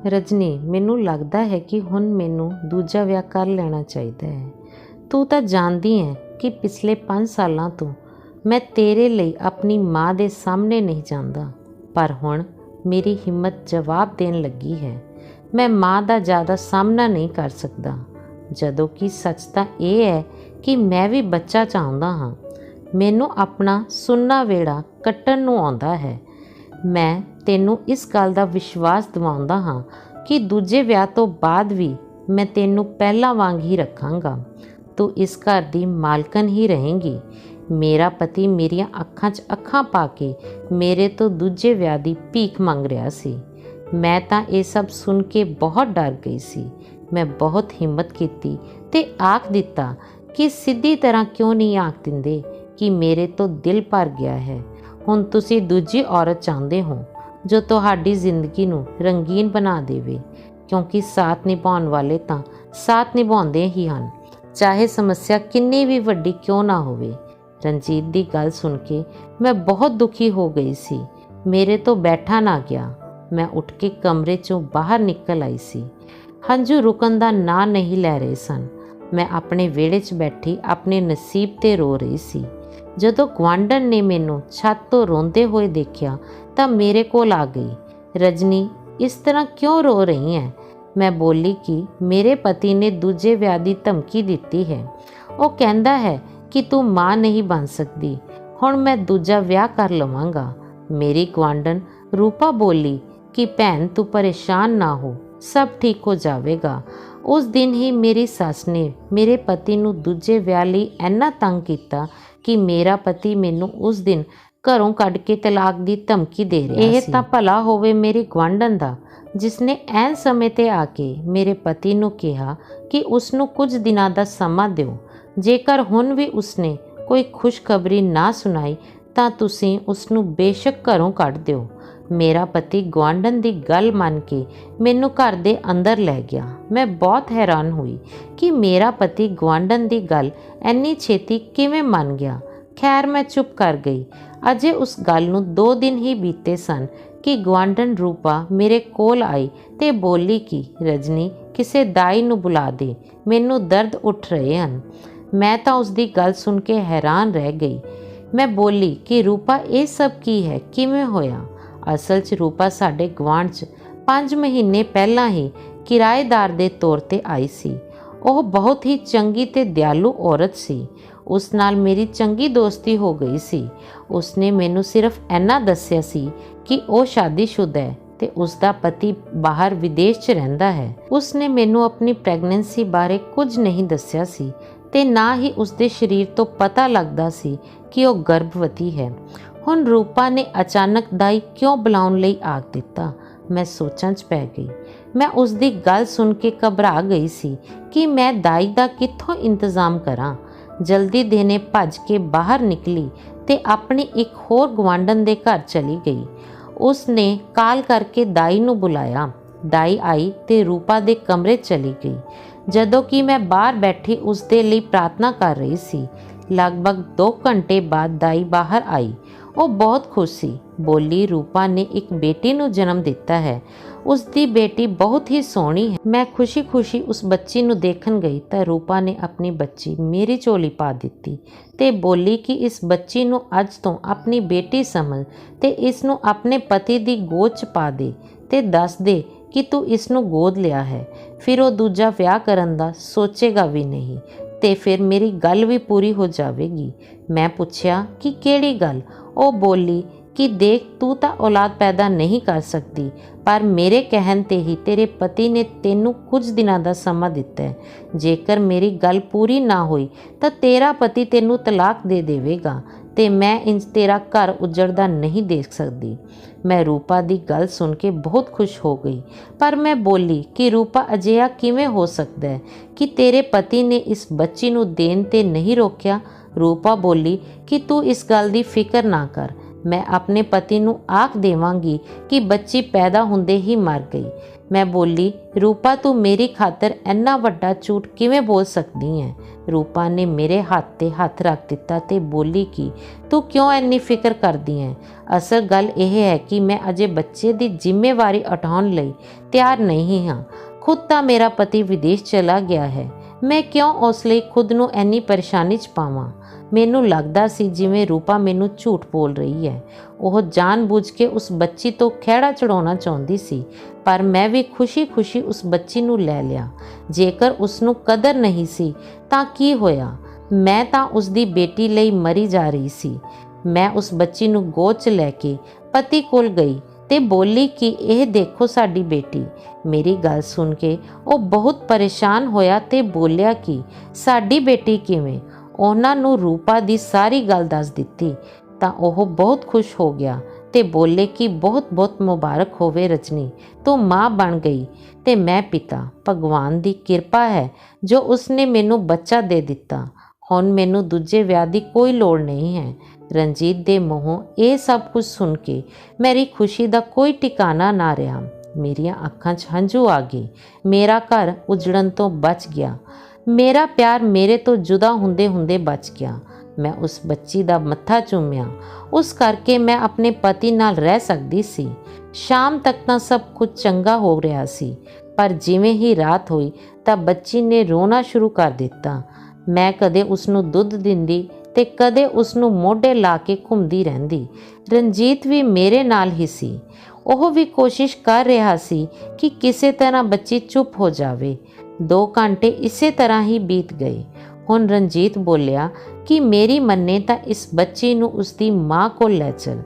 ਰਜਨੀ, ਮੈਨੂੰ ਲੱਗਦਾ ਹੈ ਕਿ ਹੁਣ ਮੈਨੂੰ ਦੂਜਾ ਵਿਆਹ ਕਰ ਲੈਣਾ ਚਾਹੀਦਾ ਹੈ। ਤੂੰ ਤਾਂ ਜਾਣਦੀ ਹੈ ਕਿ ਪਿਛਲੇ 5 ਸਾਲਾਂ ਤੋਂ ਮੈਂ ਤੇਰੇ ਲਈ ਆਪਣੀ ਮਾਂ ਦੇ ਸਾਹਮਣੇ ਨਹੀਂ ਜਾਂਦਾ, ਪਰ ਹੁਣ ਮੇਰੀ ਹਿੰਮਤ ਜਵਾਬ ਦੇਣ ਲੱਗੀ ਹੈ। ਮੈਂ ਮਾਂ ਦਾ ਜ਼ਿਆਦਾ ਸਾਹਮਣਾ ਨਹੀਂ ਕਰ ਸਕਦਾ, ਜਦੋਂ ਕਿ ਸੱਚ ਤਾਂ ਇਹ ਹੈ ਕਿ ਮੈਂ ਵੀ ਬੱਚਾ ਚਾਹੁੰਦਾ ਹਾਂ। ਮੈਨੂੰ ਆਪਣਾ ਸੁੰਨਾ ਵੇੜਾ ਕੱਟਣ ਨੂੰ ਆਉਂਦਾ ਹੈ। ਮੈਂ ਤੈਨੂੰ ਇਸ ਗੱਲ ਦਾ ਵਿਸ਼ਵਾਸ ਦਿਵਾਉਂਦਾ ਹਾਂ ਕਿ ਦੂਜੇ ਵਿਆਹ ਤੋਂ ਬਾਅਦ ਵੀ ਮੈਂ ਤੈਨੂੰ ਪਹਿਲਾਂ ਵਾਂਗ ਹੀ ਰੱਖਾਂਗਾ। ਤੂੰ ਇਸ ਘਰ ਦੀ ਮਾਲਕਣ ਹੀ ਰਹੇਂਗੀ। ਮੇਰਾ ਪਤੀ ਮੇਰੀਆਂ ਅੱਖਾਂ 'ਚ ਅੱਖਾਂ ਪਾ ਕੇ ਮੇਰੇ ਤੋਂ ਦੂਜੇ ਵਿਆਹ ਦੀ ਭੀਖ ਮੰਗ ਰਿਹਾ ਸੀ। ਮੈਂ ਤਾਂ ਇਹ ਸਭ ਸੁਣ ਕੇ ਬਹੁਤ ਡਰ ਗਈ ਸੀ। ਮੈਂ ਬਹੁਤ ਹਿੰਮਤ ਕੀਤੀ ਤੇ ਆਖ ਦਿੱਤਾ ਕਿ ਸਿੱਧੀ ਤਰ੍ਹਾਂ ਕਿਉਂ ਨਹੀਂ ਆਖ ਦਿੰਦੇ ਕਿ ਮੇਰੇ ਤੋਂ ਦਿਲ ਭਰ ਗਿਆ ਹੈ। ਹੁਣ ਤੁਸੀਂ ਦੂਜੀ ਔਰਤ ਚਾਹੁੰਦੇ ਹੋ ਜੋ ਤੁਹਾਡੀ ਜ਼ਿੰਦਗੀ ਨੂੰ ਰੰਗੀਨ ਬਣਾ ਦੇਵੇ, ਕਿਉਂਕਿ ਸਾਥ ਨਿਭਾਉਣ ਵਾਲੇ ਤਾਂ ਸਾਥ ਨਿਭਾਉਂਦੇ ਹੀ ਹਨ, ਚਾਹੇ ਸਮੱਸਿਆ ਕਿੰਨੀ ਵੀ ਵੱਡੀ ਕਿਉਂ ਨਾ ਹੋਵੇ। ਰਣਜੀਤ ਦੀ ਗੱਲ ਸੁਣ ਕੇ ਮੈਂ ਬਹੁਤ ਦੁਖੀ ਹੋ ਗਈ ਸੀ। ਮੇਰੇ ਤੋਂ ਬੈਠਾ ਨਾ ਗਿਆ। ਮੈਂ ਉੱਠ ਕੇ ਕਮਰੇ 'ਚੋਂ ਬਾਹਰ ਨਿਕਲ ਆਈ ਸੀ। ਹੰਝੂ ਰੁਕਣ ਦਾ ਨਾਂ ਨਹੀਂ ਲੈ ਰਹੇ ਸਨ। ਮੈਂ ਆਪਣੇ ਵਿਹੜੇ 'ਚ ਬੈਠੀ ਆਪਣੇ ਨਸੀਬ 'ਤੇ ਰੋ ਰਹੀ ਸੀ। ਜਦੋਂ ਗੁਆਂਢਣ ਨੇ ਮੈਨੂੰ ਛੱਤ ਤੋਂ ਰੋਂਦੇ ਹੋਏ ਦੇਖਿਆ ਤਾਂ ਮੇਰੇ ਕੋਲ ਆ ਗਈ। ਰਜਨੀ, ਇਸ ਤਰ੍ਹਾਂ ਕਿਉਂ ਰੋ ਰਹੀ ਹੈ? ਮੈਂ ਬੋਲੀ ਕਿ ਮੇਰੇ ਪਤੀ ਨੇ ਦੂਜੇ ਵਿਆਹ ਦੀ ਧਮਕੀ ਦਿੱਤੀ ਹੈ। ਉਹ ਕਹਿੰਦਾ ਹੈ ਕਿ ਤੂੰ ਮਾਂ ਨਹੀਂ ਬਣ ਸਕਦੀ। ਹੁਣ ਮੈਂ ਦੂਜਾ ਵਿਆਹ ਕਰ ਲਵਾਂਗਾ। ਮੇਰੀ ਗੁਆਂਢਣ ਰੂਪਾ ਬੋਲੀ ਕਿ ਭੈਣ, ਤੂੰ ਪਰੇਸ਼ਾਨ ਨਾ ਹੋ, ਸਭ ਠੀਕ ਹੋ ਜਾਵੇਗਾ। ਉਸ ਦਿਨ ਹੀ ਮੇਰੀ ਸੱਸ ਨੇ ਮੇਰੇ ਪਤੀ ਨੂੰ ਦੂਜੇ ਵਿਆਹ ਲਈ ਇੰਨਾ ਤੰਗ ਕੀਤਾ ਕਿ ਮੇਰਾ ਪਤੀ ਮੈਨੂੰ ਉਸ ਦਿਨ ਘਰੋਂ ਕੱਢ ਕੇ ਤਲਾਕ ਦੀ ਧਮਕੀ ਦੇ ਰਿਹਾ ਸੀ। ਇਹ ਤਾਂ ਭਲਾ ਹੋਵੇ ਮੇਰੀ ਗੁਆਂਢਣ ਦਾ, ਜਿਸਨੇ ਐਨ ਸਮੇਂ 'ਤੇ ਆ ਕੇ ਮੇਰੇ ਪਤੀ ਨੂੰ ਕਿਹਾ ਕਿ ਉਸ ਨੂੰ ਕੁਝ ਦਿਨਾਂ ਦਾ ਸਮਾਂ ਦਿਓ। ਜੇਕਰ ਹੁਣ ਵੀ ਉਸਨੇ ਕੋਈ ਖੁਸ਼ਖਬਰੀ ਨਾ ਸੁਣਾਈ ਤਾਂ ਤੁਸੀਂ ਉਸ ਨੂੰ ਬੇਸ਼ੱਕ ਘਰੋਂ ਕੱਢ ਦਿਓ। ਮੇਰਾ ਪਤੀ ਗੁਆਂਢਣ ਦੀ ਗੱਲ ਮੰਨ ਕੇ ਮੈਨੂੰ ਘਰ ਦੇ ਅੰਦਰ ਲੈ ਗਿਆ। ਮੈਂ ਬਹੁਤ ਹੈਰਾਨ ਹੋਈ ਕਿ ਮੇਰਾ ਪਤੀ ਗੁਆਂਢਣ ਦੀ ਗੱਲ ਇੰਨੀ ਛੇਤੀ ਕਿਵੇਂ ਮੰਨ ਗਿਆ। ਖੈਰ, ਮੈਂ ਚੁੱਪ ਕਰ ਗਈ। ਅਜੇ ਉਸ ਗੱਲ ਨੂੰ 2 ਦਿਨ ਹੀ ਬੀਤੇ ਸਨ ਕਿ ਗੁਆਂਢਣ ਰੂਪਾ ਮੇਰੇ ਕੋਲ ਆਈ ਤੇ ਬੋਲੀ ਕਿ ਰਜਨੀ, ਕਿਸੇ ਦਾਈ ਨੂੰ ਬੁਲਾ ਦੇ, ਮੈਨੂੰ ਦਰਦ ਉੱਠ ਰਹੇ ਹਨ। ਮੈਂ ਤਾਂ ਉਸ ਦੀ ਗੱਲ ਸੁਣ ਕੇ ਹੈਰਾਨ ਰਹਿ ਗਈ। ਮੈਂ ਬੋਲੀ ਕਿ ਰੂਪਾ, ਇਹ ਸਭ ਕੀ ਹੈ, ਕਿਵੇਂ ਹੋਇਆ? ਅਸਲ 'ਚ ਰੂਪਾ ਸਾਡੇ ਗੁਆਂਢ 'ਚ 5 ਮਹੀਨੇ ਪਹਿਲਾਂ ਹੀ ਕਿਰਾਏਦਾਰ ਦੇ ਤੌਰ 'ਤੇ ਆਈ ਸੀ। ਉਹ ਬਹੁਤ ਹੀ ਚੰਗੀ ਤੇ ਦਿਆਲੂ ਔਰਤ ਸੀ। ਉਸ ਨਾਲ ਮੇਰੀ ਚੰਗੀ ਦੋਸਤੀ ਹੋ ਗਈ ਸੀ। ਉਸਨੇ ਮੈਨੂੰ ਸਿਰਫ ਇੰਨਾ ਦੱਸਿਆ ਸੀ ਕਿ ਉਹ ਸ਼ਾਦੀशुदा ਹੈ ਤੇ ਉਸ ਦਾ ਪਤੀ ਬਾਹਰ ਵਿਦੇਸ਼ 'ਚ ਰਹਿੰਦਾ ਹੈ। ਉਸਨੇ ਮੈਨੂੰ ਆਪਣੀ ਪ੍ਰੈਗਨੈਂਸੀ ਬਾਰੇ ਕੁਝ ਨਹੀਂ ਦੱਸਿਆ ਸੀ ਤੇ ਨਾ ਹੀ ਉਸਦੇ ਸਰੀਰ ਤੋਂ ਪਤਾ ਲੱਗਦਾ ਸੀ ਕਿ ਉਹ ਗਰਭਵਤੀ ਹੈ। ਹੁਣ ਰੂਪਾ ਨੇ ਅਚਾਨਕ ਦਾਈ ਕਿਉਂ ਬੁਲਾਉਣ ਲਈ ਆਖ ਦਿੱਤਾ? ਮੈਂ ਸੋਚਾਂ 'ਚ ਪੈ ਗਈ। ਮੈਂ ਉਸ ਦੀ ਗੱਲ ਸੁਣ ਕੇ ਘਬਰਾ ਗਈ ਸੀ ਕਿ ਮੈਂ ਦਾਈ ਦਾ ਕਿੱਥੋਂ ਇੰਤਜ਼ਾਮ ਕਰਾਂ। ਜਲਦੀ ਦੇਣੇ ਭੱਜ ਕੇ ਬਾਹਰ ਨਿਕਲੀ ਤੇ ਆਪਣੀ ਇੱਕ ਹੋਰ ਗੁਆਂਢਣ ਦੇ ਘਰ ਚਲੀ ਗਈ। ਉਸ ਨੇ ਕਾਲ ਕਰਕੇ ਦਾਈ ਨੂੰ ਬੁਲਾਇਆ। ਦਾਈ ਆਈ ਤੇ ਰੂਪਾ ਦੇ ਕਮਰੇ ਚਲੀ ਗਈ। ਜਦੋਂ ਕਿ ਮੈਂ ਬਾਹਰ ਬੈਠੀ ਉਸ ਦੇ ਲਈ ਪ੍ਰਾਰਥਨਾ ਕਰ ਰਹੀ ਸੀ। ਲਗਭਗ 2 ਘੰਟੇ ਬਾਅਦ ਦਾਈ ਬਾਹਰ ਆਈ। ਉਹ ਬਹੁਤ ਖੁਸ਼ ਸੀ। ਬੋਲੀ, ਰੂਪਾ ਨੇ ਇੱਕ ਬੇਟੀ ਨੂੰ ਜਨਮ ਦਿੱਤਾ ਹੈ। ਉਸ ਦੀ ਬੇਟੀ ਬਹੁਤ ਹੀ ਸੋਹਣੀ ਹੈ। ਮੈਂ ਖੁਸ਼ੀ-ਖੁਸ਼ੀ ਉਸ ਬੱਚੀ ਨੂੰ ਦੇਖਣ ਗਈ ਤਾਂ ਰੂਪਾ ਨੇ ਆਪਣੀ ਬੱਚੀ ਮੇਰੀ ਝੋਲੀ ਪਾ ਦਿੱਤੀ ਤੇ ਬੋਲੀ ਕਿ ਇਸ ਬੱਚੀ ਨੂੰ ਅੱਜ ਤੋਂ ਆਪਣੀ ਬੇਟੀ ਸਮਝ ਤੇ ਇਸ ਨੂੰ ਆਪਣੇ ਪਤੀ ਦੀ ਗੋਦ 'ਚ ਪਾ ਦੇ ਤੇ ਦੱਸ ਦੇ ਕਿ ਤੂੰ ਇਸ ਨੂੰ ਗੋਦ ਲਿਆ ਹੈ। ਫਿਰ ਉਹ ਦੂਜਾ ਵਿਆਹ ਕਰਨ ਦਾ ਸੋਚੇਗਾ ਵੀ ਨਹੀਂ ਤੇ ਫਿਰ ਮੇਰੀ ਗੱਲ ਵੀ ਪੂਰੀ ਹੋ ਜਾਵੇਗੀ। ਮੈਂ ਪੁੱਛਿਆ ਕਿ ਕਿਹੜੀ ਗੱਲ? ਉਹ ਬੋਲੀ ਕਿ ਦੇਖ, ਤੂੰ ਤਾਂ ਔਲਾਦ ਪੈਦਾ ਨਹੀਂ ਕਰ ਸਕਦੀ, ਪਰ ਮੇਰੇ ਕਹਿਣ 'ਤੇ ਹੀ ਤੇਰੇ ਪਤੀ ਨੇ ਤੈਨੂੰ ਕੁਝ ਦਿਨਾਂ ਦਾ ਸਮਾਂ ਦਿੱਤਾ ਹੈ। ਜੇਕਰ ਮੇਰੀ ਗੱਲ ਪੂਰੀ ਨਾ ਹੋਈ ਤਾਂ ਤੇਰਾ ਪਤੀ ਤੈਨੂੰ ਤਲਾਕ ਦੇ ਦੇਵੇਗਾ ਤੇ ਮੈਂ ਇੰਜ ਤੇਰਾ ਘਰ ਉਜੜਦਾ ਨਹੀਂ ਦੇਖ ਸਕਦੀ। ਮੈਂ ਰੂਪਾ ਦੀ ਗੱਲ ਸੁਣ ਕੇ ਬਹੁਤ ਖੁਸ਼ ਹੋ ਗਈ, ਪਰ ਮੈਂ ਬੋਲੀ ਕਿ ਰੂਪਾ, ਅਜਿਹਾ ਕਿਵੇਂ ਹੋ ਸਕਦਾ ਹੈ ਕਿ ਤੇਰੇ ਪਤੀ ਨੇ ਇਸ ਬੱਚੀ ਨੂੰ ਦੇਣ 'ਤੇ ਨਹੀਂ ਰੋਕਿਆ? ਰੂਪਾ ਬੋਲੀ ਕਿ ਤੂੰ ਇਸ ਗੱਲ ਦੀ ਫਿਕਰ ਨਾ ਕਰ, मैं अपने पति ਨੂੰ ਆਖ ਦੇਵਾਂਗੀ ਕਿ ਬੱਚੀ ਪੈਦਾ ਹੁੰਦੇ ਹੀ ਮਰ ਗਈ। मैं बोली, रूपा तू मेरी खातर इन्ना वड्डा झूठ किवें बोल सकदी है। रूपा ने मेरे हाथ ते हथ रख दिता ते बोली कि तू क्यों इन्नी फिक्र करदी है। असल गल यह है कि मैं अजे बच्चे की जिम्मेवारी उठाउण लई तैयार नहीं हाँ। खुद तां मेरा पति विदेश चला गया है, मैं क्यों उस लई खुद नूं इन्नी परेशानी च पावां। मैनू लगदा सी जिवें रूपा मैनू झूठ बोल रही है। ਉਹ ਜਾਣ-ਬੁੱਝ ਕੇ ਉਸ ਬੱਚੀ ਤੋਂ ਖਹਿੜਾ ਚੜਾਉਣਾ ਚਾਹੁੰਦੀ ਸੀ, ਪਰ ਮੈਂ ਵੀ ਖੁਸ਼ੀ-ਖੁਸ਼ੀ ਉਸ ਬੱਚੀ ਨੂੰ ਲੈ ਲਿਆ। ਜੇਕਰ ਉਸ ਨੂੰ ਕਦਰ ਨਹੀਂ ਸੀ ਤਾਂ ਕੀ ਹੋਇਆ, ਮੈਂ ਤਾਂ ਉਸ ਦੀ ਬੇਟੀ ਲਈ ਮਰੀ ਜਾ ਰਹੀ ਸੀ। ਮੈਂ ਉਸ ਬੱਚੀ ਨੂੰ ਗੋਦ 'ਚ ਲੈ ਕੇ ਪਤੀ ਕੋਲ ਗਈ ਤੇ ਬੋਲੀ ਕਿ ਇਹ ਦੇਖੋ ਸਾਡੀ ਬੇਟੀ। ਮੇਰੀ ਗੱਲ ਸੁਣ ਕੇ ਉਹ ਬਹੁਤ ਪਰੇਸ਼ਾਨ ਹੋਇਆ ਤੇ ਬੋਲਿਆ ਕਿ ਸਾਡੀ ਬੇਟੀ ਕਿਵੇਂ। ਉਹਨਾਂ ਨੂੰ ਰੂਪਾ ਦੀ ਸਾਰੀ ਗੱਲ ਦੱਸ ਦਿੱਤੀ ਤਾਂ ਉਹ ਬਹੁਤ ਖੁਸ਼ ਹੋ ਗਿਆ ਤੇ ਬੋਲੇ ਕਿ ਬਹੁਤ ਬਹੁਤ ਮੁਬਾਰਕ ਹੋਵੇ ਰਜਨੀ, ਤੂੰ ਮਾਂ ਬਣ ਗਈ ਤੇ ਮੈਂ ਪਿਤਾ। ਭਗਵਾਨ ਦੀ ਕਿਰਪਾ ਹੈ ਜੋ ਉਸਨੇ ਮੈਨੂੰ ਬੱਚਾ ਦੇ ਦਿੱਤਾ। ਹੁਣ ਮੈਨੂੰ ਦੂਜੇ ਵਿਆਹ ਦੀ ਕੋਈ ਲੋੜ ਨਹੀਂ ਹੈ। ਰਣਜੀਤ ਦੇ ਮੂੰਹੋਂ ਇਹ ਸਭ ਕੁਝ ਸੁਣ ਕੇ ਮੇਰੀ ਖੁਸ਼ੀ ਦਾ ਕੋਈ ਟਿਕਾਣਾ ਨਾ ਰਿਹਾ। ਮੇਰੀਆਂ ਅੱਖਾਂ 'ਚ ਹੰਝੂ ਆ ਗਏ। ਮੇਰਾ ਘਰ ਉਜੜਨ ਤੋਂ ਬਚ ਗਿਆ। ਮੇਰਾ ਪਿਆਰ ਮੇਰੇ ਤੋਂ ਜੁਦਾ ਹੁੰਦੇ ਹੁੰਦੇ ਬਚ ਗਿਆ। ਮੈਂ ਉਸ ਬੱਚੀ ਦਾ ਮੱਥਾ ਚੁੰਮਿਆ। ਉਸ ਕਰਕੇ ਮੈਂ ਆਪਣੇ ਪਤੀ ਨਾਲ ਰਹਿ ਸਕਦੀ ਸੀ। ਸ਼ਾਮ ਤੱਕ ਤਾਂ ਸਭ ਕੁਝ ਚੰਗਾ ਹੋ ਰਿਹਾ ਸੀ, ਪਰ ਜਿਵੇਂ ਹੀ ਰਾਤ ਹੋਈ ਤਾਂ ਬੱਚੀ ਨੇ ਰੋਣਾ ਸ਼ੁਰੂ ਕਰ ਦਿੱਤਾ। ਮੈਂ ਕਦੇ ਉਸ ਨੂੰ ਦੁੱਧ ਦਿੰਦੀ ਤੇ ਕਦੇ ਉਸ ਨੂੰ ਮੋਢੇ ਲਾ ਕੇ ਘੁੰਮਦੀ ਰਹਿੰਦੀ। ਰਣਜੀਤ ਵੀ ਮੇਰੇ ਨਾਲ ਹੀ ਸੀ। ਉਹ ਵੀ ਕੋਸ਼ਿਸ਼ ਕਰ ਰਿਹਾ ਸੀ ਕਿ ਕਿਸੇ ਤਰ੍ਹਾਂ ਬੱਚੀ ਚੁੱਪ ਹੋ ਜਾਵੇ। 2 ਘੰਟੇ ਇਸੇ ਤਰ੍ਹਾਂ ਹੀ ਬੀਤ ਗਏ। ਹੁਣ ਰਣਜੀਤ ਬੋਲਿਆ ਕਿ ਮੇਰੀ ਮੰਨੇ ਤਾਂ ਇਸ ਬੱਚੀ ਨੂੰ ਉਸਦੀ ਮਾਂ ਕੋਲ ਲੈ ਚਲ।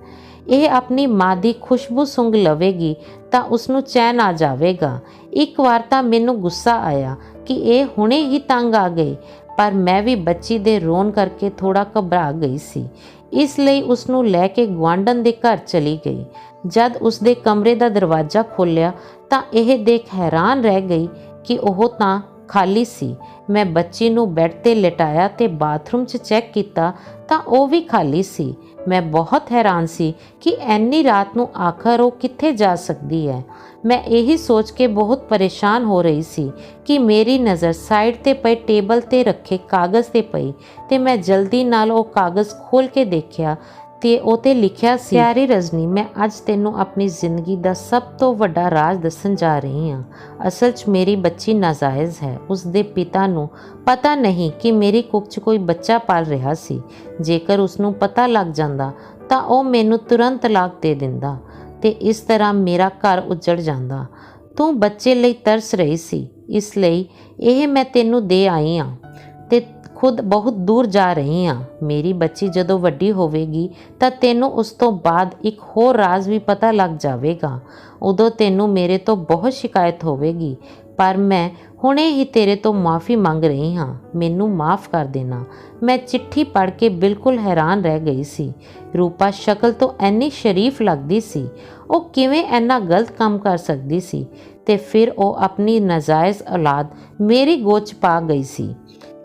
ਇਹ ਆਪਣੀ ਮਾਂ ਦੀ ਖੁਸ਼ਬੂ ਸੁੰਘ ਲਵੇਗੀ ਤਾਂ ਉਸਨੂੰ ਚੈਨ ਆ ਜਾਵੇਗਾ। ਇੱਕ ਵਾਰ ਤਾਂ ਮੈਨੂੰ ਗੁੱਸਾ ਆਇਆ ਕਿ ਇਹ ਹੁਣੇ ਹੀ ਤੰਗ ਆ ਗਏ, ਪਰ ਮੈਂ ਵੀ ਬੱਚੀ ਦੇ ਰੋਣ ਕਰਕੇ ਥੋੜਾ ਘਬਰਾ ਗਈ ਸੀ। ਇਸ ਲਈ ਉਸ ਨੂੰ ਲੈ ਕੇ ਗੁਆਂਢਣ ਦੇ ਘਰ ਚਲੀ ਗਈ। ਜਦ ਉਸ ਦੇ ਕਮਰੇ ਦਾ ਦਰਵਾਜ਼ਾ ਖੋਲ੍ਹਿਆ ਤਾਂ ਇਹ ਦੇਖ ਹੈਰਾਨ ਰਹਿ ਗਈ ਕਿ ਉਹ ਤਾਂ ਖਾਲੀ ਸੀ। ਮੈਂ ਬੱਚੀ ਨੂੰ ਬੈੱਡ 'ਤੇ ਲਿਟਾਇਆ ਤੇ ਬਾਥਰੂਮ 'ਚ ਚੈੱਕ ਕੀਤਾ ਤਾਂ ਉਹ ਵੀ ਖਾਲੀ ਸੀ। ਮੈਂ ਬਹੁਤ ਹੈਰਾਨ ਸੀ ਕਿ ਇੰਨੀ ਰਾਤ ਨੂੰ ਆਖਰ ਉਹ ਕਿੱਥੇ ਜਾ ਸਕਦੀ ਹੈ। ਮੈਂ ਇਹੀ ਸੋਚ ਕੇ ਬਹੁਤ ਪਰੇਸ਼ਾਨ ਹੋ ਰਹੀ ਸੀ ਕਿ ਮੇਰੀ ਨਜ਼ਰ ਸਾਈਡ 'ਤੇ ਪਏ ਟੇਬਲ 'ਤੇ ਰੱਖੇ ਕਾਗਜ਼ 'ਤੇ ਪਈ ਤੇ ਮੈਂ ਜਲਦੀ ਨਾਲ ਉਹ ਕਾਗਜ਼ ਖੋਲ੍ਹ ਕੇ ਦੇਖਿਆ ਤੇ ਉਹ 'ਤੇ ਲਿਖਿਆ ਸੀ, ਪਿਆਰੀ ਰਜਨੀ, ਮੈਂ ਅੱਜ ਤੈਨੂੰ ਆਪਣੀ ਜ਼ਿੰਦਗੀ ਦਾ ਸਭ ਤੋਂ ਵੱਡਾ ਰਾਜ਼ ਦੱਸਣ ਜਾ ਰਹੀ ਹਾਂ। ਅਸਲ 'ਚ ਮੇਰੀ ਬੱਚੀ ਨਾਜਾਇਜ਼ ਹੈ। ਉਸ ਦੇ ਪਿਤਾ ਨੂੰ ਪਤਾ ਨਹੀਂ ਕਿ ਮੇਰੀ ਕੁੱਖ 'ਚ ਕੋਈ ਬੱਚਾ ਪਲ ਰਿਹਾ ਸੀ। ਜੇਕਰ ਉਸ ਨੂੰ ਪਤਾ ਲੱਗ ਜਾਂਦਾ ਤਾਂ ਉਹ ਮੈਨੂੰ ਤੁਰੰਤ ਤਲਾਕ ਦੇ ਦਿੰਦਾ ਤੇ ਇਸ ਤਰ੍ਹਾਂ ਮੇਰਾ ਘਰ ਉੱਜੜ ਜਾਂਦਾ। ਤੂੰ ਬੱਚੇ ਲਈ ਤਰਸ ਰਹੀ ਸੀ, ਇਸ ਲਈ ਇਹ ਮੈਂ ਤੈਨੂੰ ਦੇ ਆਈ ਹਾਂ ਤੇ ਖੁਦ ਬਹੁਤ ਦੂਰ ਜਾ ਰਹੀ ਹਾਂ। ਮੇਰੀ ਬੱਚੀ ਜਦੋਂ ਵੱਡੀ ਹੋਵੇਗੀ ਤਾਂ ਤੈਨੂੰ ਉਸ ਤੋਂ ਬਾਅਦ ਇੱਕ ਹੋਰ ਰਾਜ਼ ਵੀ ਪਤਾ ਲੱਗ ਜਾਵੇਗਾ। ਉਦੋਂ ਤੈਨੂੰ ਮੇਰੇ ਤੋਂ ਬਹੁਤ ਸ਼ਿਕਾਇਤ ਹੋਵੇਗੀ, ਪਰ ਮੈਂ ਹੁਣੇ ਹੀ ਤੇਰੇ ਤੋਂ ਮਾफ़ੀ ਮੰਗ ਰਹੀ ਹਾਂ। ਮੈਨੂੰ ਮਾफ़ ਕਰ ਦੇਣਾ। ਮੈਂ ਚਿੱਠੀ ਪੜ੍ਹ ਕੇ ਬਿਲਕੁਲ ਹੈਰਾਨ ਰਹਿ ਗਈ ਸੀ। ਰੂਪਾ ਸ਼ਕਲ ਤੋਂ ਇੰਨੀ ਸ਼ਰੀਫ ਲੱਗਦੀ ਸੀ, ਉਹ ਕਿਵੇਂ ਇੰਨਾ ਗਲਤ ਕੰਮ ਕਰ ਸਕਦੀ ਸੀ ਤੇ ਫਿਰ ਉਹ ਆਪਣੀ ਨਾਜਾਇਜ਼ ਔਲਾਦ ਮੇਰੀ ਗੋਦ 'ਚ ਪਾ ਗਈ ਸੀ।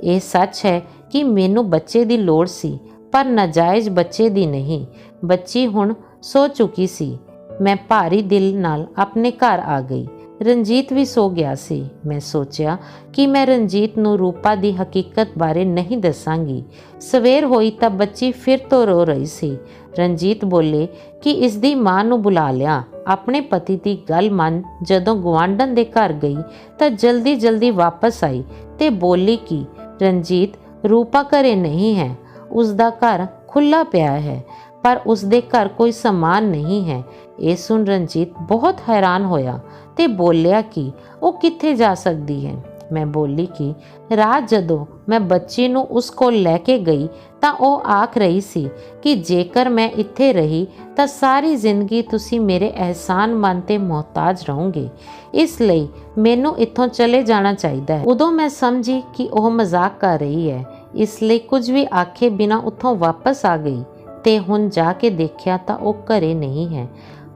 ਇਹ ਸੱਚ ਹੈ ਕਿ ਮੈਨੂੰ ਬੱਚੇ ਦੀ ਲੋੜ ਸੀ, ਪਰ ਨਾਜਾਇਜ਼ ਬੱਚੇ ਦੀ ਨਹੀਂ। ਬੱਚੀ ਹੁਣ ਸੋ ਚੁੱਕੀ ਸੀ। ਮੈਂ ਭਾਰੀ ਦਿਲ ਨਾਲ ਆਪਣੇ ਘਰ ਆ ਗਈ। ਰਣਜੀਤ ਵੀ ਸੋ ਗਿਆ ਸੀ। ਮੈਂ ਸੋਚਿਆ ਕਿ ਮੈਂ ਰਣਜੀਤ ਨੂੰ ਰੂਪਾ ਦੀ ਹਕੀਕਤ ਬਾਰੇ ਨਹੀਂ ਦੱਸਾਂਗੀ। ਸਵੇਰ ਹੋਈ ਤਾਂ ਬੱਚੀ ਫਿਰ ਤੋਂ ਰੋ ਰਹੀ ਸੀ। ਰਣਜੀਤ ਬੋਲੇ ਕਿ ਇਸ ਦੀ ਮਾਂ ਨੂੰ ਬੁਲਾ ਲਿਆ। ਆਪਣੇ ਪਤੀ ਦੀ ਗੱਲ ਮੰਨ ਜਦੋਂ ਗੁਆਂਢਣ ਦੇ ਘਰ ਗਈ ਤਾਂ ਜਲਦੀ ਜਲਦੀ ਵਾਪਸ ਆਈ ਤੇ ਬੋਲੀ ਕਿ ਰਣਜੀਤ, ਰੂਪਾ ਘਰੇ ਨਹੀਂ ਹੈ। ਉਸ ਦਾ ਘਰ ਖੁੱਲ੍ਹਾ ਪਿਆ ਹੈ, ਪਰ ਉਸ ਦੇ ਘਰ ਕੋਈ ਸਮਾਨ ਨਹੀਂ ਹੈ। ਇਹ ਸੁਣ ਰਣਜੀਤ ਬਹੁਤ ਹੈਰਾਨ ਹੋਇਆ ਤੇ ਬੋਲਿਆ ਕਿ ਉਹ ਕਿੱਥੇ ਜਾ ਸਕਦੀ ਹੈ। ਮੈਂ ਬੋਲੀ ਕਿ ਰਾਤ ਜਦੋਂ ਮੈਂ ਬੱਚੀ ਨੂੰ ਉਸ ਕੋਲ ਲੈ ਕੇ ਗਈ ਤਾਂ ਉਹ ਆਖ ਰਹੀ ਸੀ ਕਿ ਜੇਕਰ ਮੈਂ ਇੱਥੇ ਰਹੀ ਤਾਂ ਸਾਰੀ ਜ਼ਿੰਦਗੀ ਤੁਸੀਂ ਮੇਰੇ ਅਹਿਸਾਨ ਮਨ 'ਤੇ ਮੁਹਤਾਜ ਰਹੋਗੇ, ਇਸ ਲਈ ਮੈਨੂੰ ਇੱਥੋਂ ਚਲੇ ਜਾਣਾ ਚਾਹੀਦਾ ਹੈ। ਉਦੋਂ ਮੈਂ ਸਮਝੀ ਕਿ ਉਹ ਮਜ਼ਾਕ ਕਰ ਰਹੀ ਹੈ, ਇਸ ਲਈ ਕੁਝ ਵੀ ਆਖੇ ਬਿਨਾਂ ਉੱਥੋਂ ਵਾਪਸ ਆ ਗਈ ਤੇ ਹੁਣ ਜਾ ਕੇ ਦੇਖਿਆ ਤਾਂ ਉਹ ਘਰੇ ਨਹੀਂ ਹੈ।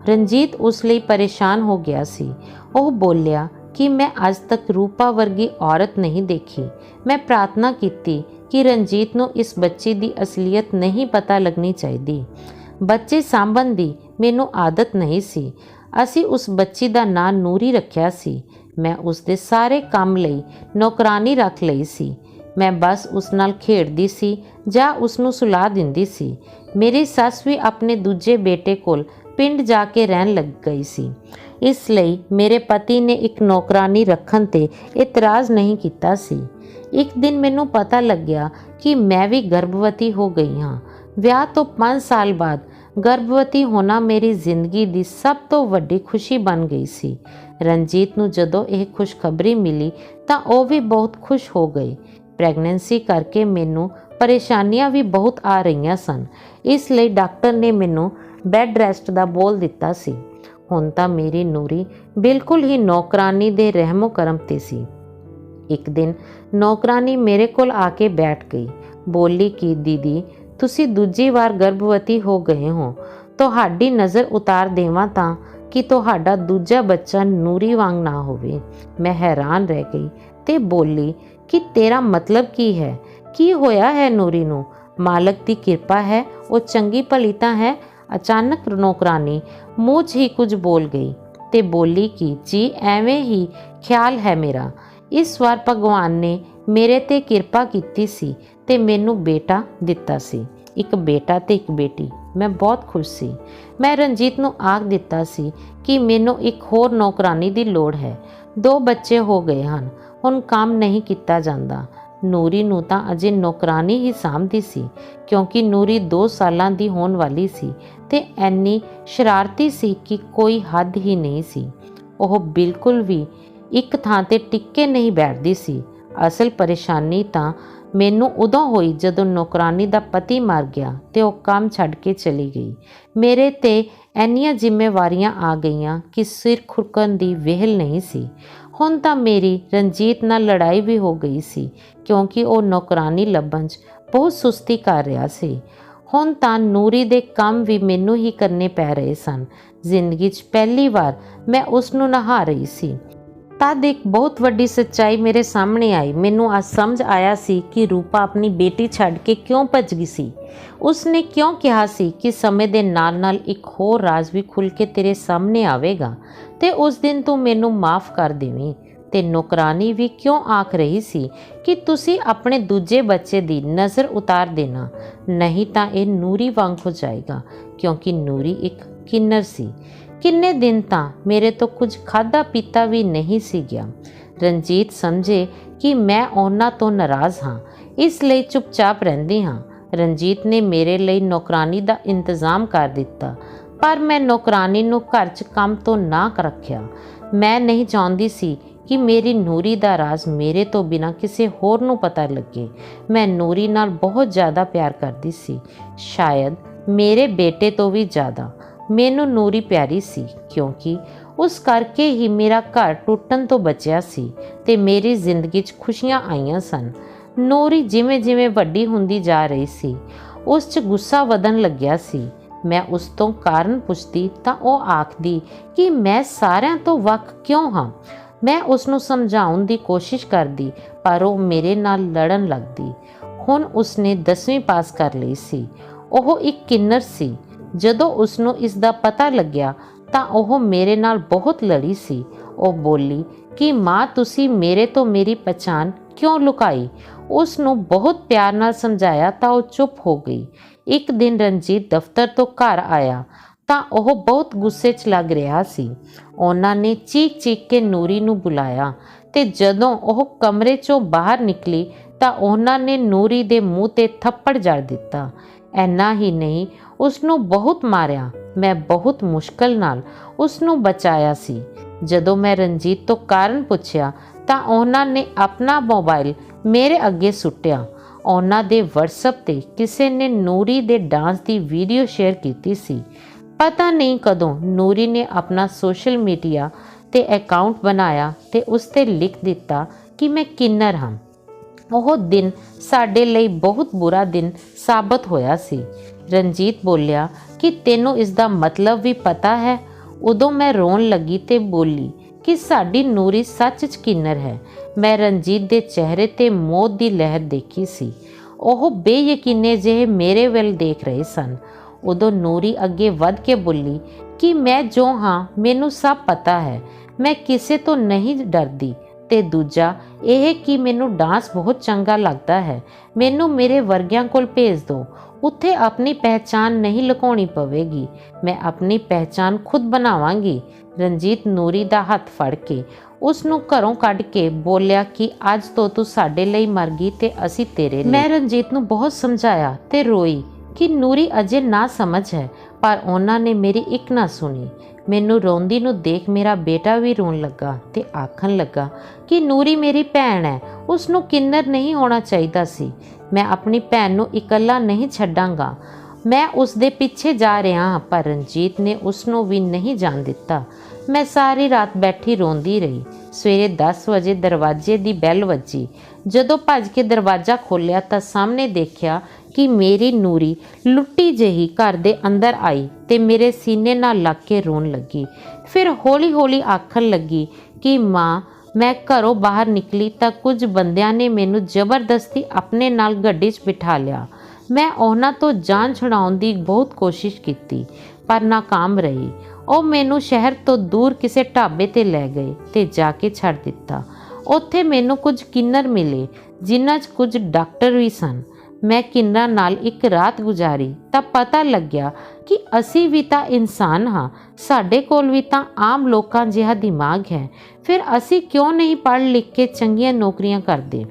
ਰਣਜੀਤ ਉਸ ਲਈ ਪਰੇਸ਼ਾਨ ਹੋ ਗਿਆ ਸੀ। ਉਹ ਬੋਲਿਆ ਕਿ ਮੈਂ ਅੱਜ ਤੱਕ ਰੂਪਾ ਵਰਗੀ ਔਰਤ ਨਹੀਂ ਦੇਖੀ। ਮੈਂ ਪ੍ਰਾਰਥਨਾ ਕੀਤੀ ਕਿ ਰਣਜੀਤ ਨੂੰ ਇਸ ਬੱਚੀ ਦੀ ਅਸਲੀਅਤ ਨਹੀਂ ਪਤਾ ਲੱਗਣੀ ਚਾਹੀਦੀ। ਬੱਚੇ ਸਾਂਭਣ ਦੀ ਮੈਨੂੰ ਆਦਤ ਨਹੀਂ ਸੀ। ਅਸੀਂ ਉਸ ਬੱਚੀ ਦਾ ਨਾਂ ਨੂਰੀ ਰੱਖਿਆ ਸੀ। ਮੈਂ ਉਸ ਦੇ ਸਾਰੇ ਕੰਮ ਲਈ ਨੌਕਰਾਨੀ ਰੱਖ ਲਈ ਸੀ। ਮੈਂ ਬਸ ਉਸ ਨਾਲ ਖੇਡਦੀ ਸੀ ਜਾਂ ਉਸ ਨੂੰ ਸੁਲਾ ਦਿੰਦੀ ਸੀ। ਮੇਰੀ ਸੱਸ ਵੀ ਆਪਣੇ ਦੂਜੇ ਬੇਟੇ ਕੋਲ ਪਿੰਡ ਜਾ ਕੇ ਰਹਿਣ ਲੱਗ ਗਈ ਸੀ। ਇਸ ਲਈ ਮੇਰੇ ਪਤੀ ਨੇ ਇੱਕ ਨੌਕਰਾਨੀ ਰੱਖਣ 'ਤੇ ਇਤਰਾਜ਼ ਨਹੀਂ ਕੀਤਾ ਸੀ। ਇੱਕ ਦਿਨ ਮੈਨੂੰ ਪਤਾ ਲੱਗਿਆ ਕਿ ਮੈਂ ਵੀ ਗਰਭਵਤੀ ਹੋ ਗਈ ਹਾਂ। ਵਿਆਹ ਤੋਂ 5 ਸਾਲ ਬਾਅਦ ਗਰਭਵਤੀ ਹੋਣਾ ਮੇਰੀ ਜ਼ਿੰਦਗੀ ਦੀ ਸਭ ਤੋਂ ਵੱਡੀ ਖੁਸ਼ੀ ਬਣ ਗਈ ਸੀ। ਰਣਜੀਤ ਨੂੰ ਜਦੋਂ ਇਹ ਖੁਸ਼ਖਬਰੀ ਮਿਲੀ ਤਾਂ ਉਹ ਵੀ ਬਹੁਤ ਖੁਸ਼ ਹੋ ਗਈ। ਪ੍ਰੈਗਨੈਂਸੀ ਕਰਕੇ ਮੈਨੂੰ ਪਰੇਸ਼ਾਨੀਆਂ ਵੀ ਬਹੁਤ ਆ ਰਹੀਆਂ ਸਨ, ਇਸ ਲਈ ਡਾਕਟਰ ਨੇ ਮੈਨੂੰ ਬੈੱਡ ਰੈਸਟ ਦਾ ਬੋਲ ਦਿੱਤਾ ਸੀ। ਹੁਣ ਤਾਂ ਮੇਰੀ ਨੂਰੀ ਬਿਲਕੁਲ ਹੀ ਨੌਕਰਾਨੀ ਦੇ ਰਹਿਮੋ ਕਰਮ 'ਤੇ ਸੀ। ਇੱਕ ਦਿਨ ਨੌਕਰਾਨੀ ਮੇਰੇ ਕੋਲ ਆ ਕੇ ਬੈਠ ਗਈ। ਬੋਲੀ ਕਿ ਦੀਦੀ, ਤੁਸੀਂ ਦੂਜੀ ਵਾਰ ਗਰਭਵਤੀ ਹੋ ਗਏ ਹੋ। ਤੁਹਾਡੀ ਨਜ਼ਰ ਉਤਾਰ ਦੇਵਾਂ ਤਾਂ ਕਿ ਤੁਹਾਡਾ ਦੂਜਾ ਬੱਚਾ ਨੂਰੀ ਵਾਂਗ ਨਾ ਹੋਵੇ। ਮੈਂ ਹੈਰਾਨ ਰਹਿ ਗਈ ਤੇ ਬੋਲੀ ਕਿ ਤੇਰਾ ਮਤਲਬ ਕੀ ਹੈ? ਕੀ ਹੋਇਆ ਹੈ ਨੂਰੀ ਨੂੰ? ਮਾਲਕ ਦੀ ਕਿਰਪਾ ਹੈ, ਉਹ ਚੰਗੀ ਭਲੀ ਤਾਂ ਹੈ। ਅਚਾਨਕ ਨੌਕਰਾਨੀ ਮੂੰਹ 'ਚ ਹੀ ਕੁਝ ਬੋਲ ਗਈ ਤੇ ਬੋਲੀ ਕਿ ਜੀ ਐਵੇਂ ਹੀ ਖਿਆਲ ਹੈ ਮੇਰਾ। ਇਸ ਵਾਰ ਭਗਵਾਨ ਨੇ ਮੇਰੇ ਤੇ ਕਿਰਪਾ ਕੀਤੀ ਸੀ ਤੇ ਮੈਨੂੰ ਬੇਟਾ ਦਿੱਤਾ ਸੀ। ਇੱਕ ਬੇਟਾ ਤੇ ਇੱਕ ਬੇਟੀ। ਮੈਂ ਬਹੁਤ ਖੁਸ਼ ਸੀ। ਮੈਂ ਰਣਜੀਤ ਨੂੰ ਆਖ ਦਿੱਤਾ ਸੀ ਕਿ ਮੈਨੂੰ ਇੱਕ ਹੋਰ ਨੌਕਰਾਨੀ ਦੀ ਲੋੜ ਹੈ। 2 ਬੱਚੇ ਹੋ ਗਏ ਹਨ, ਹੁਣ ਕੰਮ ਨਹੀਂ ਕੀਤਾ ਜਾਂਦਾ। ਨੂਰੀ ਨੂੰ ਤਾਂ ਅਜੇ ਨੌਕਰਾਨੀ ਹੀ ਸਾਂਭਦੀ ਸੀ, ਕਿਉਂਕਿ ਨੂਰੀ 2 ਸਾਲਾਂ ਦੀ ਹੋਣ ਵਾਲੀ ਸੀ ਤੇ ਐਨੀ ਸ਼ਰਾਰਤੀ ਸੀ ਕਿ ਕੋਈ ਹੱਦ ਹੀ ਨਹੀਂ ਸੀ। ਉਹ ਬਿਲਕੁਲ ਵੀ ਇੱਕ ਥਾਂ ਤੇ ਟਿਕ ਕੇ ਨਹੀਂ ਬੈਠਦੀ ਸੀ। ਅਸਲ ਪਰੇਸ਼ਾਨੀ ਤਾਂ ਮੈਨੂੰ ਉਦੋਂ ਹੋਈ ਜਦੋਂ ਨੌਕਰਾਨੀ ਦਾ ਪਤੀ ਮਰ ਗਿਆ ਤੇ ਉਹ ਕੰਮ ਛੱਡ ਕੇ ਚਲੀ ਗਈ। ਮੇਰੇ ਤੇ ਇੰਨੀਆਂ ਜ਼ਿੰਮੇਵਾਰੀਆਂ ਆ ਗਈਆਂ ਕਿ ਸਿਰ ਖੁਰਕਣ ਦੀ ਵਿਹਲ ਨਹੀਂ ਸੀ। ਹੁਣ ਤਾਂ ਮੇਰੀ ਰਣਜੀਤ ਨਾਲ ਲੜਾਈ ਵੀ ਹੋ ਗਈ ਸੀ, ਕਿਉਂਕਿ ਉਹ ਨੌਕਰਾਨੀ ਲੱਭਣ 'ਚ ਬਹੁਤ ਸੁਸਤੀ ਕਰ ਰਿਹਾ ਸੀ। ਹੁਣ ਤਾਂ ਨੂਰੀ ਦੇ ਕੰਮ ਵੀ ਮੈਨੂੰ ਹੀ ਕਰਨੇ ਪੈ ਰਹੇ ਸਨ। ਜ਼ਿੰਦਗੀ 'ਚ ਪਹਿਲੀ ਵਾਰ ਮੈਂ ਉਸ ਨੂੰ ਨਹਾ ਰਹੀ ਸੀ। ਤਦ ਇੱਕ ਬਹੁਤ ਵੱਡੀ ਸੱਚਾਈ ਮੇਰੇ ਸਾਹਮਣੇ ਆਈ। ਮੈਨੂੰ ਅੱਜ ਸਮਝ ਆਇਆ ਸੀ ਕਿ ਰੂਪਾ ਆਪਣੀ ਬੇਟੀ ਛੱਡ ਕੇ ਕਿਉਂ ਭੱਜ ਗਈ ਸੀ। ਉਸਨੇ ਕਿਉਂ ਕਿਹਾ ਸੀ ਕਿ ਸਮੇਂ ਦੇ ਨਾਲ ਨਾਲ ਇੱਕ ਹੋਰ ਰਾਜ਼ ਵੀ ਖੁੱਲ੍ਹ ਕੇ ਤੇਰੇ ਸਾਹਮਣੇ ਆਵੇਗਾ ਤੇ ਉਸ ਦਿਨ ਤੂੰ ਮੈਨੂੰ ਮਾਫ਼ ਕਰ ਦੇਵੀਂ। ਤੇ ਨੌਕਰਾਨੀ ਵੀ ਕਿਉਂ ਆਖ ਰਹੀ ਸੀ ਕਿ ਤੁਸੀਂ ਆਪਣੇ ਦੂਜੇ ਬੱਚੇ ਦੀ ਨਜ਼ਰ ਉਤਾਰ ਦੇਣਾ, ਨਹੀਂ ਤਾਂ ਇਹ ਨੂਰੀ ਵਾਂਗ ਹੋ ਜਾਏਗਾ, ਕਿਉਂਕਿ ਨੂਰੀ ਇੱਕ ਕਿੰਨਰ ਸੀ। ਕਿੰਨੇ ਦਿਨ ਤਾਂ ਮੇਰੇ ਤੋਂ ਕੁਝ ਖਾਧਾ ਪੀਤਾ ਵੀ ਨਹੀਂ ਸੀ ਗਿਆ। ਰਣਜੀਤ ਸਮਝੇ ਕਿ ਮੈਂ ਉਹਨਾਂ ਤੋਂ ਨਾਰਾਜ਼ ਹਾਂ, ਇਸ ਲਈ ਚੁੱਪਚਾਪ ਰਹਿੰਦੀ ਹਾਂ। ਰਣਜੀਤ ਨੇ ਮੇਰੇ ਲਈ ਨੌਕਰਾਨੀ ਦਾ ਇੰਤਜ਼ਾਮ ਕਰ ਦਿੱਤਾ, ਪਰ ਮੈਂ ਨੌਕਰਾਨੀ ਨੂੰ ਘਰ 'ਚ ਕੰਮ ਤੋਂ ਨਾ ਰੱਖਿਆ। ਮੈਂ ਨਹੀਂ ਚਾਹੁੰਦੀ ਸੀ ਕਿ ਮੇਰੀ ਨੂਰੀ ਦਾ ਰਾਜ਼ ਮੇਰੇ ਤੋਂ ਬਿਨਾਂ ਕਿਸੇ ਹੋਰ ਨੂੰ ਪਤਾ ਲੱਗੇ। ਮੈਂ ਨੂਰੀ ਨਾਲ ਬਹੁਤ ਜ਼ਿਆਦਾ ਪਿਆਰ ਕਰਦੀ ਸੀ, ਸ਼ਾਇਦ ਮੇਰੇ ਬੇਟੇ ਤੋਂ ਵੀ ਜ਼ਿਆਦਾ। ਮੈਨੂੰ ਨੂਰੀ ਪਿਆਰੀ ਸੀ, ਕਿਉਂਕਿ ਉਸ ਕਰਕੇ ਹੀ ਮੇਰਾ ਘਰ ਟੁੱਟਣ ਤੋਂ ਬਚਿਆ ਸੀ ਤੇ ਮੇਰੀ ਜ਼ਿੰਦਗੀ 'ਚ ਖੁਸ਼ੀਆਂ ਆਈਆਂ ਸਨ। ਨੂਰੀ ਜਿਵੇਂ ਜਿਵੇਂ ਵੱਡੀ ਹੁੰਦੀ ਜਾ ਰਹੀ ਸੀ, ਉਸ 'ਚ ਗੁੱਸਾ ਵਧਣ ਲੱਗਿਆ ਸੀ। ਮੈਂ ਉਸ ਤੋਂ ਕਾਰਨ ਪੁੱਛਦੀ ਤਾਂ ਉਹ ਆਖਦੀ ਕਿ ਮੈਂ ਸਾਰਿਆਂ ਤੋਂ ਵੱਖ ਕਿਉਂ ਹਾਂ। ਮੈਂ ਉਸ ਨੂੰ ਸਮਝਾਉਣ ਦੀ ਕੋਸ਼ਿਸ਼ ਕਰਦੀ, ਪਰ ਉਹ ਮੇਰੇ ਨਾਲ ਲੜਨ ਲੱਗਦੀ। ਹੁਣ ਉਸਨੇ 10ਵੀਂ ਪਾਸ ਕਰ ਲਈ ਸੀ। ਉਹ ਇੱਕ ਕਿੰਨਰ ਸੀ। ਜਦੋਂ ਉਸ ਨੂੰ ਇਸ ਦਾ ਪਤਾ ਲੱਗਿਆ ਤਾਂ ਉਹ ਮੇਰੇ ਨਾਲ ਬਹੁਤ ਲੜੀ ਸੀ। ਉਹ ਬੋਲੀ ਕਿ ਮਾਂ, ਤੁਸੀਂ ਮੇਰੇ ਤੋਂ ਮੇਰੀ ਪਛਾਣ ਕਿਉਂ ਲੁਕਾਈ। ਉਸ ਨੂੰ ਬਹੁਤ ਪਿਆਰ ਨਾਲ ਸਮਝਾਇਆ ਤਾਂ ਉਹ ਚੁੱਪ ਹੋ ਗਈ। ਇੱਕ ਦਿਨ ਰਣਜੀਤ ਦਫ਼ਤਰ ਤੋਂ ਘਰ ਆਇਆ ਤਾਂ ਉਹ ਬਹੁਤ ਗੁੱਸੇ 'ਚ ਲੱਗ ਰਿਹਾ ਸੀ। ਉਹਨਾਂ ਨੇ ਚੀਕ ਚੀਕ ਕੇ ਨੂਰੀ ਨੂੰ ਬੁਲਾਇਆ ਤੇ ਜਦੋਂ ਉਹ ਕਮਰੇ 'ਚੋਂ ਬਾਹਰ ਨਿਕਲੀ ਤਾਂ ਉਹਨਾਂ ਨੇ ਨੂਰੀ ਦੇ ਮੂੰਹ 'ਤੇ ਥੱਪੜ ਜੜ ਦਿੱਤਾ। ਇੰਨਾ ਹੀ ਨਹੀਂ, ਉਸ ਨੂੰ ਬਹੁਤ ਮਾਰਿਆ। ਮੈਂ ਬਹੁਤ ਮੁਸ਼ਕਲ ਨਾਲ ਉਸ ਨੂੰ ਬਚਾਇਆ ਸੀ। ਜਦੋਂ ਮੈਂ ਰਣਜੀਤ ਤੋਂ ਕਾਰਨ ਪੁੱਛਿਆ ਤਾਂ ਉਹਨਾਂ ਨੇ ਆਪਣਾ ਮੋਬਾਈਲ ਮੇਰੇ ਅੱਗੇ ਸੁੱਟਿਆ। ਉਹਨਾਂ ਦੇ WhatsApp ਤੇ ਕਿਸੇ ਨੇ ਨੂਰੀ ਦੇ ਡਾਂਸ ਦੀ ਵੀਡੀਓ ਸ਼ੇਅਰ ਕੀਤੀ ਸੀ। ਪਤਾ ਨਹੀਂ ਕਦੋਂ ਨੂਰੀ ਨੇ ਆਪਣਾ ਸੋਸ਼ਲ ਮੀਡੀਆ ਤੇ ਅਕਾਊਂਟ ਬਣਾਇਆ ਤੇ ਉਸ ਤੇ ਲਿਖ ਦਿੱਤਾ ਕਿ ਮੈਂ ਕਿੰਨਰ ਹਾਂ। ਉਹ ਦਿਨ ਸਾਡੇ ਲਈ ਬਹੁਤ ਬੁਰਾ ਦਿਨ ਸਾਬਤ ਹੋਇਆ ਸੀ। ਰਣਜੀਤ ਬੋਲਿਆ ਕਿ ਤੈਨੂੰ ਇਸ ਦਾ ਮਤਲਬ ਵੀ ਪਤਾ ਹੈ। ਉਦੋਂ ਮੈਂ ਰੋਣ ਲੱਗੀ ਤੇ ਬੋਲੀ ਕਿ ਸਾਡੀ ਨੂਰੀ ਸੱਚ 'ਚ ਕਿੰਨਰ ਹੈ। ਮੈਂ ਰਣਜੀਤ ਦੇ ਚਿਹਰੇ 'ਤੇ ਮੌਤ ਦੀ ਲਹਿਰ ਦੇਖੀ ਸੀ। ਉਹ ਬੇਯਕੀਨੇ ਜਿਹੇ ਮੇਰੇ ਵੱਲ ਦੇਖ ਰਹੇ ਸਨ। ਉਦੋਂ ਨੂਰੀ ਅੱਗੇ ਵੱਧ ਕੇ ਬੋਲੀ ਕਿ ਮੈਂ ਜੋ ਹਾਂ ਮੈਨੂੰ ਸਭ ਪਤਾ ਹੈ, ਮੈਂ ਕਿਸੇ ਤੋਂ ਨਹੀਂ ਡਰਦੀ। ਤੇ ਦੂਜਾ ਇਹ ਕਿ ਮੈਨੂੰ ਡਾਂਸ ਬਹੁਤ ਚੰਗਾ ਲੱਗਦਾ ਹੈ, ਮੈਨੂੰ ਮੇਰੇ ਵਰਗਿਆਂ ਕੋਲ ਭੇਜ ਦਿਓ, ਉੱਥੇ ਆਪਣੀ ਪਹਿਚਾਣ ਨਹੀਂ ਲੁਕਾਉਣੀ ਪਵੇਗੀ, ਮੈਂ ਆਪਣੀ ਪਹਿਚਾਣ ਖੁਦ ਬਣਾਵਾਂਗੀ। ਰਣਜੀਤ ਨੂਰੀ ਦਾ ਹੱਥ ਫੜ ਕੇ ਉਸ ਨੂੰ ਘਰੋਂ ਕੱਢ ਕੇ ਬੋਲਿਆ ਕਿ ਅੱਜ ਤੋਂ ਤੂੰ ਸਾਡੇ ਲਈ ਮਰ ਗਈ ਤੇ ਅਸੀਂ ਤੇਰੇ ਲਈ। ਮੈਂ ਰਣਜੀਤ ਨੂੰ ਬਹੁਤ ਸਮਝਾਇਆ ਤੇ ਰੋਈ ਕਿ ਨੂਰੀ ਅਜੇ ਨਾ ਸਮਝ ਹੈ, ਪਰ ਉਹਨਾਂ ਨੇ ਮੇਰੀ ਇੱਕ ਨਾ ਸੁਣੀ। ਮੈਨੂੰ ਰੋਂਦੀ ਨੂੰ ਦੇਖ ਮੇਰਾ ਬੇਟਾ ਵੀ ਰੋਣ ਲੱਗਾ ਤੇ ਆਖਣ ਲੱਗਾ ਕਿ ਨੂਰੀ ਮੇਰੀ ਭੈਣ ਹੈ, ਉਸ ਨੂੰ ਕਿੰਨਰ ਨਹੀਂ ਹੋਣਾ ਚਾਹੀਦਾ ਸੀ। ਮੈਂ ਆਪਣੀ ਭੈਣ ਨੂੰ ਇਕੱਲਾ ਨਹੀਂ ਛੱਡਾਂਗਾ, ਮੈਂ ਉਸ ਦੇ ਪਿੱਛੇ ਜਾ ਰਿਹਾ ਹਾਂ। ਪਰ ਰਣਜੀਤ ਨੇ ਉਸ ਨੂੰ ਵੀ ਨਹੀਂ ਜਾਣ ਦਿੱਤਾ। ਮੈਂ ਸਾਰੀ ਰਾਤ ਬੈਠੀ ਰੋਂਦੀ ਰਹੀ। ਸਵੇਰੇ 10 ਵਜੇ ਦਰਵਾਜ਼ੇ ਦੀ ਬੈਲ ਵੱਜੀ। ਜਦੋਂ ਭੱਜ ਕੇ ਦਰਵਾਜ਼ਾ ਖੋਲ੍ਹਿਆ ਤਾਂ ਸਾਹਮਣੇ ਦੇਖਿਆ ਕਿ ਮੇਰੀ ਨੂਰੀ ਲੁੱਟੀ ਜਿਹੀ ਘਰ ਦੇ ਅੰਦਰ ਆਈ ਤੇ ਮੇਰੇ ਸੀਨੇ ਨਾਲ ਲੱਗ ਕੇ ਰੋਣ ਲੱਗੀ। ਫਿਰ ਹੌਲੀ ਹੌਲੀ ਆਖਣ ਲੱਗੀ ਕਿ ਮਾਂ, ਮੈਂ ਘਰੋਂ ਬਾਹਰ ਨਿਕਲੀ ਤਾਂ ਕੁਝ ਬੰਦਿਆਂ ਨੇ ਮੈਨੂੰ ਜ਼ਬਰਦਸਤੀ ਆਪਣੇ ਨਾਲ ਗੱਡੀ 'ਚ ਬਿਠਾ ਲਿਆ। ਮੈਂ ਉਹਨਾਂ ਤੋਂ ਜਾਨ ਛੁਡਾਉਣ ਦੀ ਬਹੁਤ ਕੋਸ਼ਿਸ਼ ਕੀਤੀ ਪਰ ਨਾਕਾਮ ਰਹੀ। ਉਹ ਮੈਨੂੰ ਸ਼ਹਿਰ ਤੋਂ ਦੂਰ ਕਿਸੇ ਢਾਬੇ 'ਤੇ ਲੈ ਗਏ ਤੇ ਜਾ ਕੇ ਛੱਡ ਦਿੱਤਾ। ਉੱਥੇ ਮੈਨੂੰ ਕੁਝ ਕਿੰਨਰ ਮਿਲੇ ਜਿਨ੍ਹਾਂ 'ਚ ਕੁਝ ਡਾਕਟਰ ਵੀ ਸਨ। ਮੈਂ ਕਿੰਨਰਾਂ ਨਾਲ ਇੱਕ ਰਾਤ ਗੁਜ਼ਾਰੀ ਤਾਂ ਪਤਾ ਲੱਗਿਆ ਕਿ ਅਸੀਂ ਵੀ ਤਾਂ ਇਨਸਾਨ ਹਾਂ, ਸਾਡੇ ਕੋਲ ਵੀ ਤਾਂ ਆਮ ਲੋਕਾਂ ਜਿਹਾ ਦਿਮਾਗ ਹੈ। ਫਿਰ ਅਸੀਂ ਕਿਉਂ ਨਹੀਂ ਪੜ੍ਹ ਲਿਖ ਕੇ ਚੰਗੀਆਂ ਨੌਕਰੀਆਂ ਕਰਦੇ।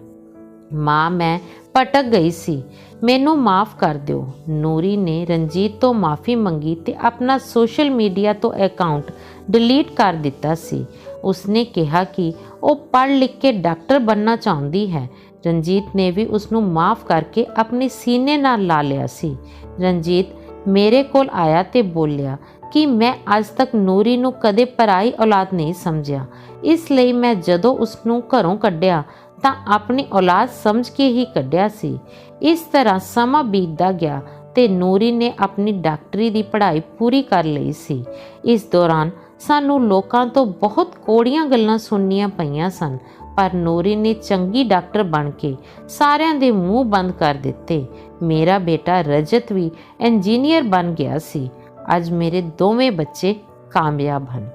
ਮਾਂ, ਮੈਂ ਭਟਕ ਗਈ ਸੀ, ਮੈਨੂੰ ਮਾफ़ ਕਰ ਦਿਓ। ਨੂਰੀ ਨੇ ਰਣਜੀਤ ਤੋਂ ਮਾफ़ੀ ਮੰਗੀ ਤੇ ਆਪਣਾ ਸੋਸ਼ਲ ਮੀਡੀਆ ਤੋਂ ਅਕਾਊਂਟ ਡਿਲੀਟ ਕਰ ਦਿੱਤਾ ਸੀ। ਉਸਨੇ ਕਿਹਾ ਕਿ ਉਹ ਪੜ੍ਹ ਲਿਖ ਕੇ ਡਾਕਟਰ ਬਣਨਾ ਚਾਹੁੰਦੀ ਹੈ। ਰਣਜੀਤ ਨੇ ਵੀ ਉਸ ਨੂੰ ਮਾफ़ ਕਰਕੇ ਆਪਣੇ ਸੀਨੇ ਨਾਲ ਲਾ ਲਿਆ ਸੀ। ਰਣਜੀਤ ਮੇਰੇ ਕੋਲ ਆਇਆ ਤੇ ਬੋਲਿਆ ਕਿ ਮੈਂ ਅੱਜ ਤੱਕ ਨੂਰੀ ਨੂੰ ਕਦੇ ਪਰਾਈ ਔਲਾਦ ਨਹੀਂ ਸਮਝਿਆ, ਇਸ ਲਈ ਮੈਂ ਜਦੋਂ ਉਸ ਨੂੰ ਘਰੋਂ ਕੱਢਿਆ ਤਾਂ ਆਪਣੀ ਔਲਾਦ ਸਮਝ ਕੇ ਹੀ ਕੱਢਿਆ ਸੀ। ਇਸ ਤਰ੍ਹਾਂ ਸਮਾਂ ਬੀਤਦਾ ਗਿਆ ਤੇ ਨੂਰੀ ਨੇ ਆਪਣੀ ਡਾਕਟਰੀ ਦੀ ਪੜ੍ਹਾਈ ਪੂਰੀ ਕਰ ਲਈ ਸੀ। ਇਸ ਦੌਰਾਨ ਸਾਨੂੰ ਲੋਕਾਂ ਤੋਂ ਬਹੁਤ ਕੋੜੀਆਂ ਗੱਲਾਂ ਸੁਣਨੀਆਂ ਪਈਆਂ ਸਨ, ਪਰ ਨੂਰੀ ਨੇ ਚੰਗੀ ਡਾਕਟਰ ਬਣ ਕੇ ਸਾਰਿਆਂ ਦੇ ਮੂੰਹ ਬੰਦ ਕਰ ਦਿੱਤੇ। ਮੇਰਾ ਬੇਟਾ ਰਜਤ ਵੀ ਇੰਜੀਨੀਅਰ ਬਣ ਗਿਆ ਸੀ। ਅੱਜ ਮੇਰੇ ਦੋਵੇਂ ਬੱਚੇ ਕਾਮਯਾਬ ਹਨ।